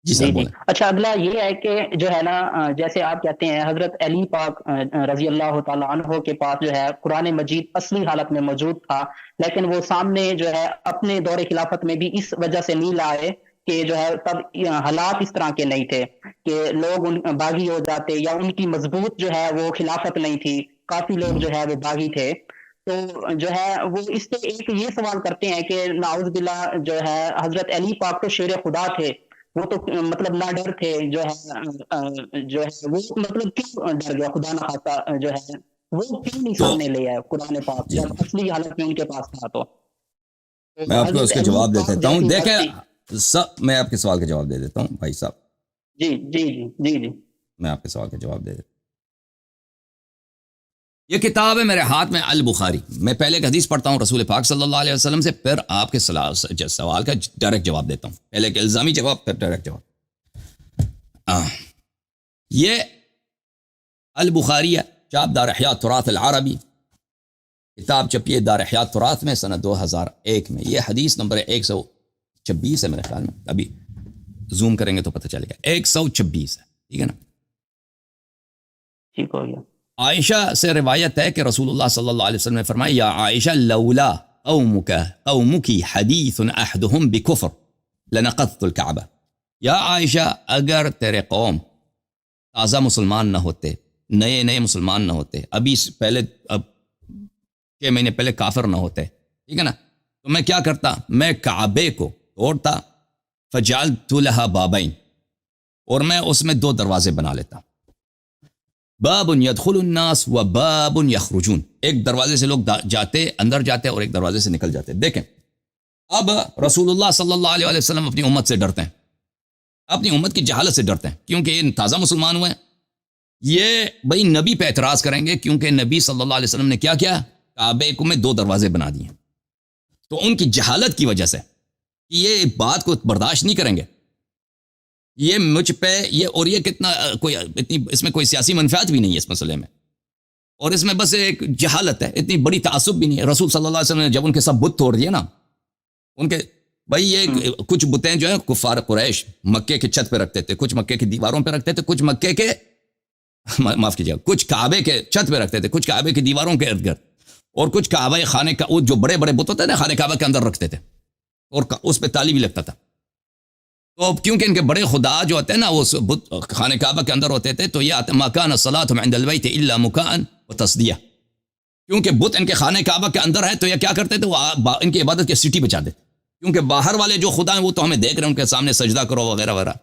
جی جی سر جی بولیں. اچھا، اگلا یہ ہے کہ جو ہے نا جیسے آپ کہتے ہیں حضرت علی پاک رضی اللہ تعالیٰ عنہ کے پاس جو ہے قرآن مجید اصلی حالت میں موجود تھا، لیکن وہ سامنے جو ہے اپنے دور خلافت میں بھی اس وجہ سے نہیں لائے کہ جو ہے تب حالات اس طرح کے نہیں تھے کہ لوگ باغی ہو جاتے، یا ان کی مضبوط جو ہے وہ خلافت نہیں تھی، کافی لوگ جو ہے وہ باغی تھے. تو جو ہے وہ اس سے ایک یہ سوال کرتے ہیں کہ نعوذ باللہ جو ہے حضرت علی پاک تو شیر خدا تھے، وہ تو مطلب نہ ڈر تھے، جو ہے جو ہے وہ مطلب کیوں ڈر گیا خدا نہ خاصا، جو ہے وہ کیوں نہیں تو سامنے لے آیا قرآن پاک جی جب اصلی حالت میں ان کے پاس تھا؟ تو میں آپ کو اس حضرت کا علی جواب دے پاک دیتا ہوں. جیسی دیکھیں ہستی. میں آپ کے سوال کا جواب دے دیتا ہوں بھائی صاحب. جی جی جی جی جی میں آپ کے سوال کا جواب دے دیتا ہوں. یہ کتاب ہے میرے ہاتھ میں البخاری. میں پہلے ایک حدیث پڑھتا ہوں رسول پاک صلی اللہ علیہ وسلم سے، پھر آپ کے سوال کا ڈائریکٹ جواب دیتا ہوں. پہلے ایک الزامی جواب، پھر ڈائریکٹ جواب. یہ البخاری ہے، چاپ دار احیاء تراث العربی، کتاب چھپی ہے دار احیاء تراث میں سنہ 2001 میں. یہ حدیث نمبر 126 ہے میرے خیال میں، ابھی زوم کریں گے تو پتہ چلے گا. 126 ہے، ٹھیک ہے نا. ٹھیک ہو گیا. عائشہ سے روایت ہے کہ رسول اللہ صلی اللہ علیہ وسلم نے فرمایا یا عائشہ لولا قومك حدیث احدهم بکفر لنقضت الكعبہ. یا عائشہ اگر تیرے قوم تازہ مسلمان نہ ہوتے، نئے مسلمان نہ ہوتے، ابھی پہلے 6 مہینے پہلے کافر نہ ہوتے، ٹھیک ہے نا، تو میں کیا کرتا؟ میں کعبے کو توڑتا، فجعلت لها بابین، اور میں اس میں 2 دروازے بنا لیتا، باب يدخل الناس و باب يخرجون. ایک دروازے سے لوگ جاتے اندر جاتے اور ایک دروازے سے نکل جاتے. دیکھیں اب رسول اللہ صلی اللہ علیہ وسلم اپنی امت سے ڈرتے ہیں، اپنی امت کی جہالت سے ڈرتے ہیں، کیونکہ یہ تازہ مسلمان ہوئے ہیں. یہ بھئی نبی پہ اعتراض کریں گے، کیونکہ نبی صلی اللہ علیہ وسلم نے کیا کیا؟ کعبے کو میں 2 دروازے بنا دیے. تو ان کی جہالت کی وجہ سے یہ بات کو برداشت نہیں کریں گے. یہ مجھ پہ یہ، اور یہ کتنا کوئی اتنی اس میں کوئی سیاسی منفعت بھی نہیں ہے اس مسئلے میں، اور اس میں بس ایک جہالت ہے، اتنی بڑی تعصب بھی نہیں ہے. رسول صلی اللہ علیہ وسلم نے جب ان کے سب بت توڑ دیے نا، ان کے بھائی یہ کچھ بتیں جو ہیں کفار قریش مکے کے چھت پہ رکھتے تھے، کچھ مکے کی دیواروں پہ رکھتے تھے، کچھ مکے کے معاف کیجیے کچھ کعبے کے چھت پہ رکھتے تھے، کچھ کعبے کی دیواروں کے ارد گرد، اور کچھ کعبہ خانے کا جو بڑے بڑے بت ہوتے ہیں نا خانے کعبہ کے اندر رکھتے تھے، اور اس پہ تالی بھی لگتا تھا. تو کیونکہ ان کے بڑے خدا جو ہوتے ہیں نا وہ خانہ کعبہ کے اندر ہوتے تھے، تو یہ آتے ما کان صلاتهم عند البیت الا مکاء وتصدیہ. کیونکہ بت ان کے خانہ کعبہ کے اندر ہے تو یہ کیا کرتے تھے؟ وہ ان کی عبادت کی سٹی بچا دیتے، کیونکہ باہر والے جو خدا ہیں وہ تو ہمیں دیکھ رہے ہیں، ان کے سامنے سجدہ کرو وغیرہ وغیرہ،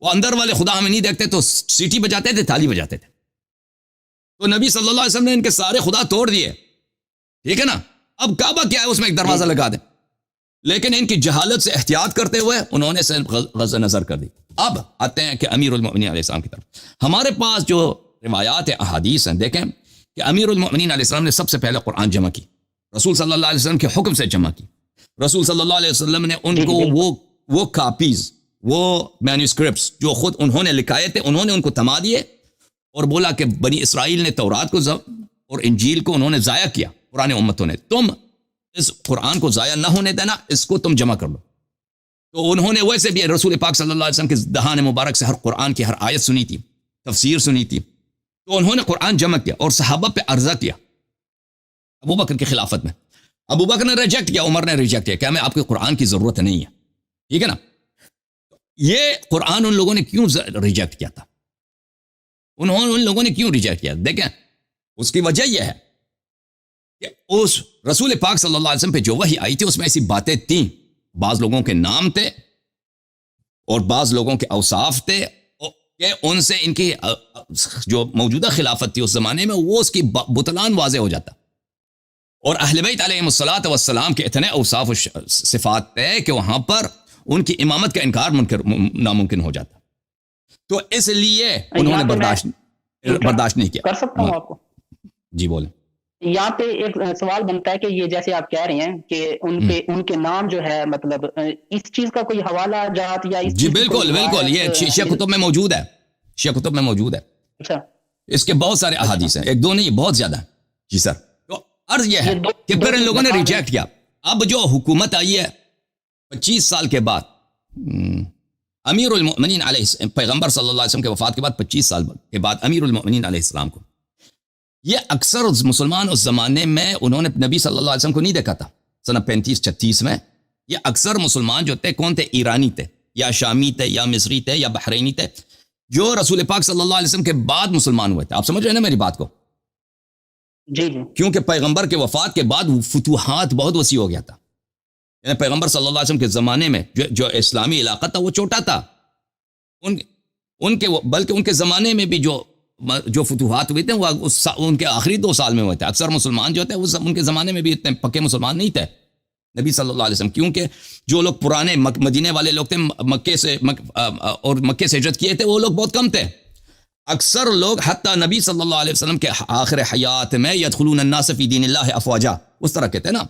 وہ اندر والے خدا ہمیں نہیں دیکھتے، تو سٹی بجاتے تھے، تالی بجاتے تھے. تو نبی صلی اللہ علیہ وسلم نے ان کے سارے خدا توڑ دیے، ٹھیک ہے نا. اب کعبہ کیا ہے؟ اس میں ایک دروازہ لگا دیں. لیکن ان کی جہالت سے احتیاط کرتے ہوئے انہوں نے غض نظر کر دی. اب آتے ہیں کہ امیر المؤمنین علیہ السلام کی طرف. ہمارے پاس جو روایات احادیث ہیں، دیکھیں کہ امیر المؤمنین علیہ السلام نے سب سے پہلے قرآن جمع کی، رسول صلی اللہ علیہ وسلم کے حکم سے جمع کی. رسول صلی اللہ علیہ وسلم نے ان کو وہ کاپیز، وہ مینوسکرپٹس جو خود انہوں نے لکھائے تھے، انہوں نے ان کو تھما دیے اور بولا کہ بنی اسرائیل نے تورات کو اور انجیل کو انہوں نے ضائع کیا، پرانے امتوں نے، تم اس قرآن کو ضائع نہ ہونے دینا، اس کو تم جمع کر لو. تو انہوں نے ویسے بھی رسول پاک صلی اللہ علیہ وسلم کے دہان مبارک سے ہر قرآن کی ہر آیت سنی تھی، تفسیر سنی تھی، تو انہوں نے قرآن جمع کیا اور صحابہ پہ عرضہ کیا ابو بکر کی خلافت میں. ابو بکر نے ریجیکٹ کیا، عمر نے ریجیکٹ کیا کہ ہمیں آپ کے قرآن کی ضرورت نہیں ہے، ٹھیک ہے نا. یہ قرآن ان لوگوں نے کیوں ریجیکٹ کیا تھا؟ ان لوگوں نے کیوں ریجیکٹ کیا؟ دیکھیں اس کی وجہ یہ ہے کہ اس رسول پاک صلی اللہ علیہ وسلم پہ جو وحی آئی تھی اس میں ایسی باتیں تھیں، بعض لوگوں کے نام تھے اور بعض لوگوں کے اوصاف تھے کہ ان سے ان کی جو موجودہ خلافت تھی اس زمانے میں وہ اس کی بطلان واضح ہو جاتا. اور اہل بیت علیہم الصلوۃ والسلام کے اتنے اوصاف و صفات تھے کہ وہاں پر ان کی امامت کا انکار ناممکن ہو جاتا. تو اس لیے انہوں نے برداشت نہیں کیا. کر سکتا ہوں آپ کو؟ جی بولیں. یہاں پہ ایک سوال بنتا ہے کہ یہ جیسے آپ کہہ رہے ہیں کہ ان کے نام جو ہے مطلب اس چیز کا کوئی حوالہ جات یا اس جی بالکل بالکل، یہ شیعہ کتب میں موجود ہے، شیعہ کتب میں موجود ہے. اچھا، اس کے بہت سارے احادیث ہیں، ایک دو نہیں بہت زیادہ. جی سر. تو عرض یہ ہے کہ پھر ان لوگوں نے ریجیکٹ کیا. اب جو حکومت آئی ہے 25 سال کے بعد، امیر المؤمنین علیہ پیغمبر صلی اللہ علیہ وسلم کے وفات کے بعد 25 سال کے بعد امیر المؤمنین علیہ السلام کو، یہ اکثر مسلمان اس زمانے میں انہوں نے نبی صلی اللہ علیہ وسلم کو نہیں دیکھا تھا. سنہ 35-36 میں یہ اکثر مسلمان جو تھے کون تھے؟ ایرانی تھے یا شامی تھے یا مصری تھے یا بحرینی تھے، جو رسول پاک صلی اللہ علیہ وسلم کے بعد مسلمان ہوئے تھے. آپ سمجھ رہے ہیں نا میری بات کو؟ جی جی. کیونکہ پیغمبر کے وفات کے بعد فتوحات بہت وسیع ہو گیا تھا. یعنی پیغمبر صلی اللہ علیہ وسلم کے زمانے میں جو اسلامی علاقہ تھا وہ چھوٹا تھا، بلکہ ان کے زمانے میں بھی جو فتوحات ہوئے تھے وہ ان کے آخری 2 سال میں ہوئے تھے. اکثر مسلمان جو تھے ان کے زمانے میں بھی اتنے پکے مسلمان نہیں تھے نبی صلی اللہ علیہ وسلم، کیونکہ جو لوگ پرانے مدینے والے لوگ تھے مکے سے ہجرت کیے تھے وہ لوگ بہت کم تھے. اکثر لوگ حتیٰ نبی صلی اللہ علیہ وسلم کے آخر حیات میں یدخلون الناس فی دین اللہ افواجا اس طرح کہتے ہیں نا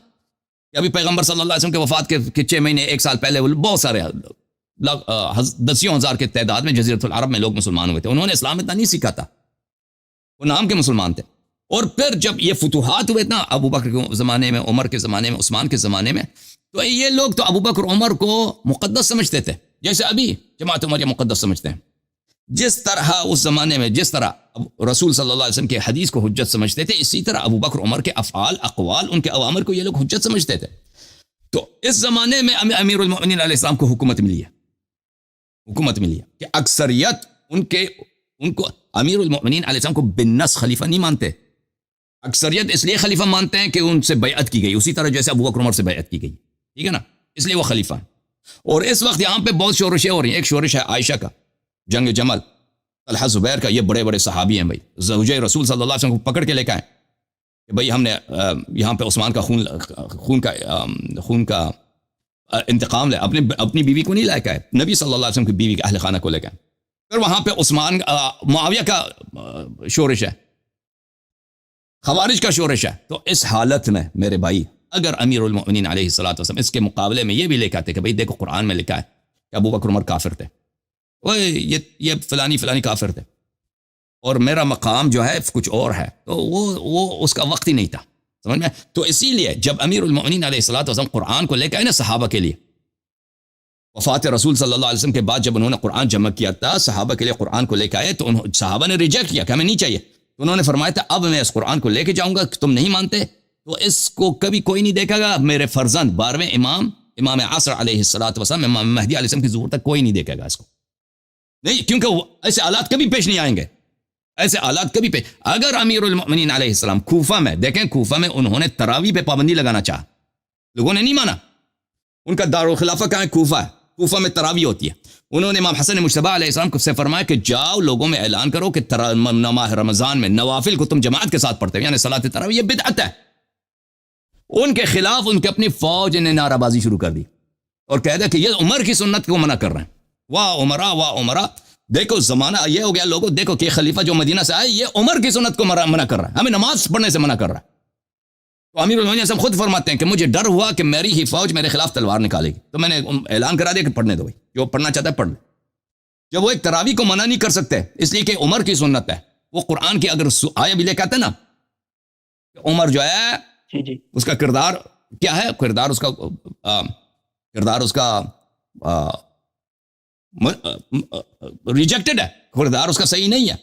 کہ ابھی پیغمبر صلی اللہ علیہ وسلم کے وفات کے 6 مہینے 1 سال پہلے بہت سارے دسیوں ہزار کے تعداد میں جزیرۃ العرب میں لوگ مسلمان ہوئے تھے. انہوں نے اسلام اتنا نہیں سیکھا تھا، وہ نام کے مسلمان تھے. اور پھر جب یہ فتوحات ہوئے نا ابو بکر کے زمانے میں، عمر کے زمانے میں، عثمان کے زمانے میں، تو یہ لوگ تو ابو بکر عمر کو مقدس سمجھتے تھے، جیسے ابھی جماعت عمر یہ مقدس سمجھتے ہیں. جس طرح اس زمانے میں جس طرح رسول صلی اللہ علیہ وسلم کے حدیث کو حجت سمجھتے تھے، اسی طرح ابو بکر عمر کے افعال اقوال ان کے اوامر کو یہ لوگ حجت سمجھتے تھے. تو اس زمانے میں امیر المؤمنین علیہ السلام کو حکومت ملی ہے کہ اکثریت ان کو امیر المؤمنین علیہ السلام کو بالنص خلیفہ نہیں مانتے. اکثریت اس لیے خلیفہ مانتے ہیں کہ ان سے بیعت کی گئی، اسی طرح جیسے ابو بکر عمر سے بیعت کی گئی، ٹھیک ہے نا، اس لیے وہ خلیفہ ہیں. اور اس وقت یہاں پہ بہت شورشیں ہو رہی ہیں. ایک شورش ہے عائشہ کا، جنگ جمل، طلحہ زبیر کا، یہ بڑے بڑے صحابی ہیں بھائی، زوجہ رسول صلی اللہ علیہ وسلم کو پکڑ کے لے کے آئے کہ بھئی ہم نے یہاں پہ عثمان کا خون کا انتقام لے. اپنی بیوی کو نہیں لے کے آئے، نبی صلی اللہ علیہ وسلم کی بیوی کے اہل خانہ کو لے کے آئے. پھر وہاں پہ معاویہ کا شورش ہے، خوارج کا شورش ہے. تو اس حالت میں میرے بھائی اگر امیر المؤمنین علیہ الصلوۃ والسلام اس کے مقابلے میں یہ بھی لے کے آتے کہ بھئی دیکھو قرآن میں لکھا ہے کہ ابو بکر عمر کافر تھے، یہ فلانی کافر تھے، اور میرا مقام جو ہے کچھ اور ہے، تو وہ اس کا وقت ہی نہیں تھا، سمجھ میں. تو اسی لیے جب امیر المؤمنین علیہ الصلوۃ والسلام قرآن کو لے کے آئے نا صحابہ کے لیے، وفات رسول صلی اللہ علیہ وسلم کے بعد جب انہوں نے قرآن جمع کیا تھا صحابہ کے لیے قرآن کو لے کے آئے، تو صحابہ نے ریجیکٹ کیا کہ ہمیں نہیں چاہیے. تو انہوں نے فرمایا تھا اب میں اس قرآن کو لے کے جاؤں گا، تم نہیں مانتے تو اس کو کبھی کوئی نہیں دیکھے گا. میرے فرزند 12ویں امام عصر علیہ الصلوۃ والسلام، امام مہدی علیہ السلام کی ظہور تک کوئی نہیں دیکھے گا اس کو، نہیں، کیونکہ ایسے حالات کبھی پیش نہیں آئیں گے، ایسے حالات کبھی پیش. اگر امیر المؤمنین علیہ السلام کوفہ میں دیکھیں، کوفہ میں انہوں نے تراویح پہ پابندی لگانا چاہا، لوگوں نے نہیں مانا. ان کا دارالخلافہ کہاں ہے؟ کوفہ ہے. کوفہ میں تراویح ہوتی ہے. انہوں نے امام حسن مجتبی علیہ السلام سے فرمایا کہ جاؤ لوگوں میں اعلان کرو کہ ماہ رمضان میں نوافل کو تم جماعت کے ساتھ پڑھتے ہو، یعنی صلاۃ تراویح، یہ بدعت ہے. ان کے خلاف ان کے اپنی فوج نے نعرہ بازی شروع کر دی اور کہہ دیا کہ یہ عمر کی سنت کو منع کر رہے ہیں. واہ عمرہ، دیکھو زمانہ یہ ہو گیا، لوگوں دیکھو کہ خلیفہ جو مدینہ سے آئے یہ عمر کی سنت کو منع کر رہا ہے، ہمیں نماز پڑھنے سے منع کر رہا ہے. تو امیر المؤمنین صاحب خود فرماتے ہیں کہ مجھے ڈر ہوا کہ میری ہی فوج میرے خلاف تلوار نکالے گی، تو میں نے اعلان کرا دیا کہ پڑھنے دو بھائی، جو پڑھنا چاہتا ہے پڑھ لے. جب وہ ایک تراویح کو منع نہیں کر سکتے اس لیے کہ عمر کی سنت ہے، وہ قرآن کی اگر آیہ بھی لے کے آتے نا کہ عمر جو ہے اس کا کردار کیا ہے، کردار اس کا ریجیکٹڈ ہے، کردار اس کا صحیح نہیں ہے.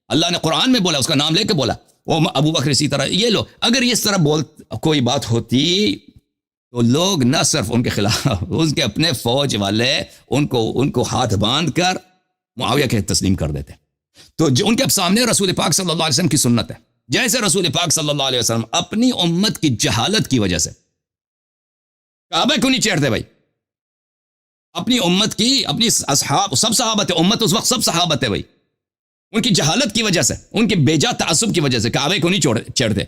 اللہ نے قرآن میں بولا، اس کا نام لے کے بولا. وہ ابو بکر اسی طرح، یہ لوگ اگر اس طرح کوئی بات ہوتی تو لوگ نہ صرف ان کے خلاف، ان کے اپنے فوج والے ان کو ہاتھ باندھ کر معاویہ کے تسلیم کر دیتے. تو جو ان کے سامنے رسول پاک صلی اللہ علیہ وسلم کی سنت ہے، جیسے رسول پاک صلی اللہ علیہ وسلم اپنی امت کی جہالت کی وجہ سے کعبہ کو نہیں چیرتے بھائی، اپنی امت کی، اپنی اصحاب، سب صحابت ہے، امت اس وقت سب صحابت ہے بھائی، ان کی جہالت کی وجہ سے، ان کے بیجا تعصب کی وجہ سے کعبے کو نہیں چیرتے،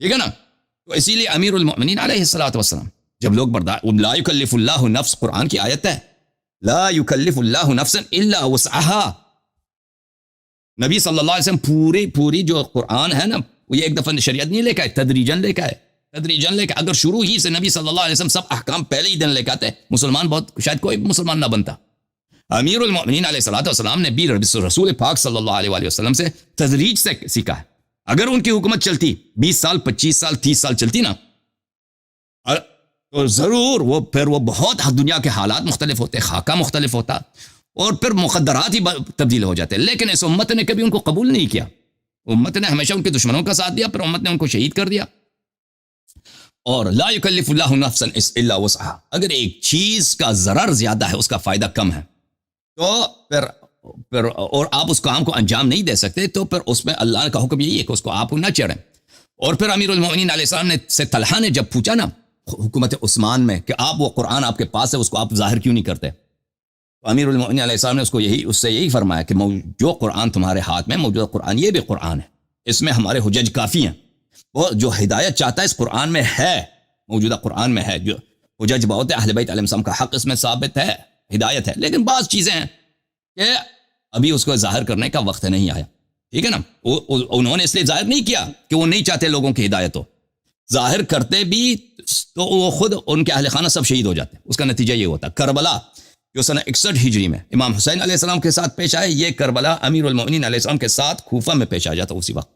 ٹھیک ہے نا. تو اسی لیے امیر المؤمنین علیہ الصلوۃ والسلام جب لوگ لا یکلف اللہ نفس، قرآن کی آیت ہے، لا یکلف اللہ نفسا الا وسعها. نبی صلی اللہ علیہ وسلم پوری جو قرآن ہے نا، وہ یہ ایک دفعہ شریعت نہیں لے کے آئے، تدریجاً لے کے آئے. اگر شروع ہی سے نبی صلی اللہ علیہ وسلم سب احکام پہلے ہی دن لے کے آتے، مسلمان شاید کوئی مسلمان نہ بنتا. امیر المؤمنین علیہ الصلوۃ والسلام نے بھی رسول پاک صلی اللہ علیہ وسلم سے تدریج سے سیکھا ہے. اگر ان کی حکومت چلتی 20 سال 25 سال 30 سال چلتی نا، تو ضرور وہ بہت دنیا کے حالات مختلف ہوتے، خاکہ مختلف ہوتا، اور پھر مقدرات ہی تبدیل ہو جاتے ہیں. لیکن اس امت نے کبھی ان کو قبول نہیں کیا. امت نے ہمیشہ ان کے دشمنوں کا ساتھ دیا، پھر امت نے ان کو شہید کر دیا. اور لا یکلف اللہ نفسا الا وسعها، اگر ایک چیز کا ضرر زیادہ ہے، اس کا فائدہ کم ہے، تو پھر اور آپ اس کام کو انجام نہیں دے سکتے، تو پھر اس میں اللہ کا حکم یہی ہے کہ اس کو آپ نہ چڑھیں. اور پھر امیر المؤمنین علیہ السلام سے طلحہ نے جب پوچھا نا حکومت عثمان میں کہ آپ وہ قرآن آپ کے پاس ہے، اس کو آپ ظاہر کیوں نہیں کرتے، تو امیر المؤمنین علیہ السلام نے اس سے یہی فرمایا کہ جو قرآن تمہارے ہاتھ میں موجودہ قرآن، یہ بھی قرآن ہے، اس میں ہمارے حجج کافی ہیں. وہ جو ہدایت چاہتا ہے اس قرآن میں ہے، موجودہ قرآن میں ہے. جو حجج بہت ہے، اہل بیت علیہ السلام کا حق اس میں ثابت ہے، ہدایت ہے. لیکن بعض چیزیں ہیں کہ ابھی اس کو ظاہر کرنے کا وقت نہیں آیا. ٹھیک ہے نا. انہوں نے اس لیے ظاہر نہیں کیا کہ وہ نہیں چاہتے لوگوں کی ہدایت ہو. ظاہر کرتے بھی تو وہ خود ان کے اہل خانہ سب شہید ہو جاتے. اس کا نتیجہ یہ ہوتا. کربلا جو سنہ 61 ہجری میں امام حسین علیہ السلام کے ساتھ پیش آئے، یہ کربلا امیر المؤمنین علیہ السلام کے ساتھ کوفہ میں پیش آ جاتا اسی وقت.